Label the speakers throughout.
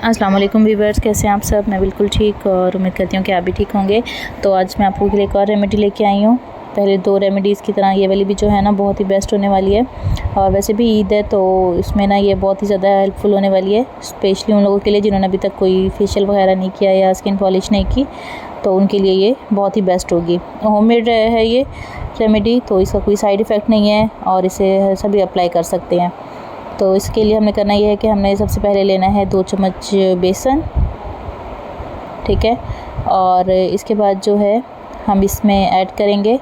Speaker 1: अस्सलाम वालेकुम व्यूअर्स, कैसे हैं आप सब। मैं बिल्कुल ठीक और उम्मीद करती हूँ कि आप भी ठीक होंगे। तो आज मैं आपको के लिए एक और रेमेडी लेके आई हूँ। पहले दो रेमेडीज़ की तरह ये वाली भी जो है ना बहुत ही बेस्ट होने वाली है। और वैसे भी ईद है तो इसमें ना ये बहुत ही ज़्यादा हेल्पफुल होने वाली है, स्पेशली उन लोगों के लिए जिन्होंने अभी तक कोई फेशियल वगैरह नहीं किया या स्किन पॉलिश नहीं की, तो उनके लिए ये बहुत ही बेस्ट होगी। होममेड है ये रेमेडी, तो इसका कोई साइड इफ़ेक्ट नहीं है और इसे सभी अप्लाई कर सकते हैं। तो इसके लिए हमने करना ये है कि हमने सबसे पहले लेना है 2 चम्मच बेसन, ठीक है। और इसके बाद जो है हम इसमें ऐड करेंगे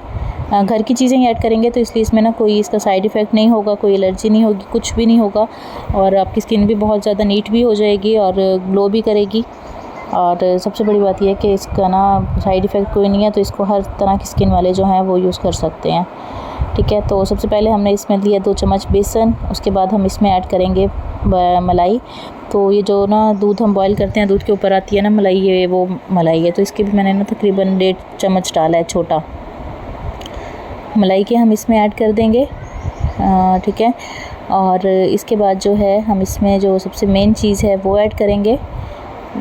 Speaker 1: घर की चीज़ें ही ऐड करेंगे, तो इसलिए इसमें ना कोई इसका साइड इफ़ेक्ट नहीं होगा, कोई एलर्जी नहीं होगी, कुछ भी नहीं होगा। और आपकी स्किन भी बहुत ज़्यादा नीट भी हो जाएगी और ग्लो भी करेगी। और सबसे बड़ी बात यह है कि इसका ना साइड इफ़ेक्ट कोई नहीं है, तो इसको हर तरह की स्किन वाले जो हैं वो यूज़ कर सकते हैं, ठीक है। तो सबसे पहले हमने इसमें लिया 2 चम्मच बेसन, उसके बाद हम इसमें ऐड करेंगे मलाई। तो ये जो ना दूध हम बॉईल करते हैं, दूध के ऊपर आती है ना मलाई, ये वो मलाई है। तो इसके भी मैंने ना तकरीबन 1.5 चम्मच डाला है, छोटा मलाई के हम इसमें ऐड कर देंगे, ठीक है। और इसके बाद जो है हम इसमें जो सबसे मेन चीज़ है वो ऐड करेंगे,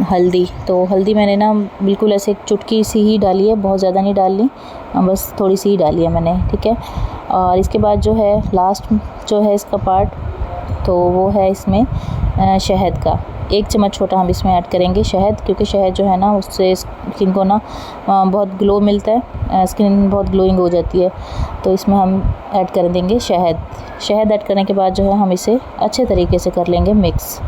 Speaker 1: हल्दी। तो हल्दी मैंने ना बिल्कुल ऐसे एक चुटकी सी ही डाली है, बहुत ज़्यादा नहीं डालनी, बस थोड़ी सी ही डाली है मैंने, ठीक है। और इसके बाद जो है लास्ट जो है इसका पार्ट, तो वो है इसमें शहद का 1 चम्मच छोटा हम इसमें ऐड करेंगे शहद, क्योंकि शहद जो है ना उससे स्किन को ना बहुत ग्लो मिलता है, स्किन बहुत ग्लोइंग हो जाती है। तो इसमें हम ऐड कर देंगे शहद ऐड करने के बाद जो है हम इसे अच्छे तरीके से कर लेंगे मिक्स।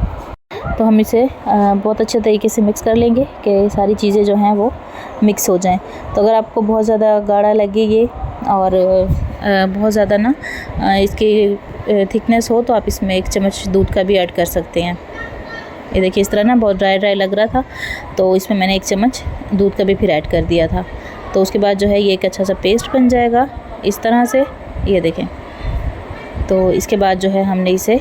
Speaker 1: तो हम इसे बहुत अच्छे तरीके से मिक्स कर लेंगे कि सारी चीज़ें जो हैं वो मिक्स हो जाएं। तो अगर आपको बहुत ज़्यादा गाढ़ा लगे ये और बहुत ज़्यादा ना इसकी थिकनेस हो, तो आप इसमें 1 चम्मच दूध का भी ऐड कर सकते हैं। ये देखिए इस तरह ना बहुत ड्राई लग रहा था, तो इसमें मैंने 1 चम्मच दूध का भी फिर ऐड कर दिया था। तो उसके बाद जो है ये एक अच्छा सा पेस्ट बन जाएगा इस तरह से, ये देखें। तो इसके बाद जो है हमने इसे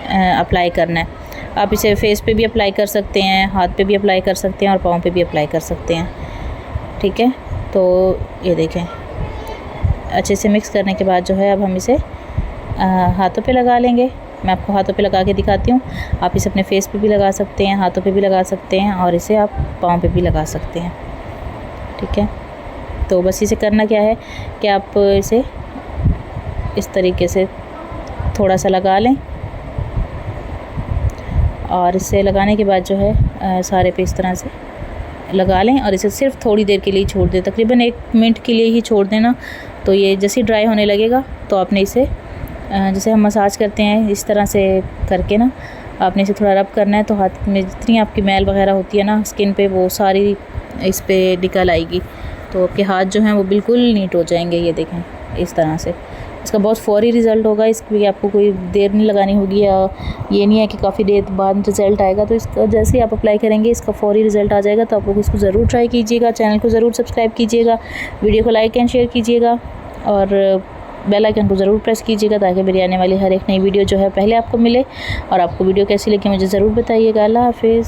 Speaker 1: अप्लाई करना है। आप इसे फेस पे भी अप्लाई कर सकते हैं, हाथ पे भी अप्लाई कर सकते हैं और पाँव पे भी अप्लाई कर सकते हैं, ठीक है। तो ये देखें अच्छे से मिक्स करने के बाद जो है अब हम इसे हाथों पे लगा लेंगे। मैं आपको हाथों पे लगा के दिखाती हूँ। आप इसे अपने फेस पे भी लगा सकते हैं, हाथों पे भी लगा सकते हैं और इसे आप पाँव पे भी लगा सकते हैं, ठीक है। तो बस इसे करना क्या है कि आप इसे इस तरीके से थोड़ा सा लगा लें और इसे लगाने के बाद जो है सारे पे इस तरह से लगा लें और इसे सिर्फ थोड़ी देर के लिए छोड़ दें, तकरीबन 1 मिनट के लिए ही छोड़ देना। तो ये जैसे ही ड्राई होने लगेगा तो आपने इसे जैसे हम मसाज करते हैं इस तरह से करके ना आपने इसे थोड़ा रब करना है। तो हाथ में जितनी आपकी मैल वगैरह होती है ना स्किन पे, वो सारी इस पे निकल आएगी। तो आपके हाथ जो हैं वो बिल्कुल नीट हो जाएंगे, ये देखें इस तरह से। इसका बहुत फ़ौरी रिज़ल्ट होगा, इसके लिए आपको कोई देर नहीं लगानी होगी, या ये नहीं है कि काफ़ी देर बाद रिज़ल्ट आएगा। तो इसका जैसे ही आप अप्लाई करेंगे इसका फ़ौरी रिज़ल्ट आ जाएगा। तो आप लोग इसको ज़रूर ट्राई कीजिएगा, चैनल को ज़रूर सब्सक्राइब कीजिएगा, वीडियो को लाइक एंड शेयर कीजिएगा और बेल आइकन को ज़रूर प्रेस कीजिएगा ताकि मेरी आने वाली हर एक नई वीडियो जो है पहले आपको मिले। और आपको वीडियो कैसी लगी मुझे ज़रूर बताइएगा। अल्लाह हाफ़िज़।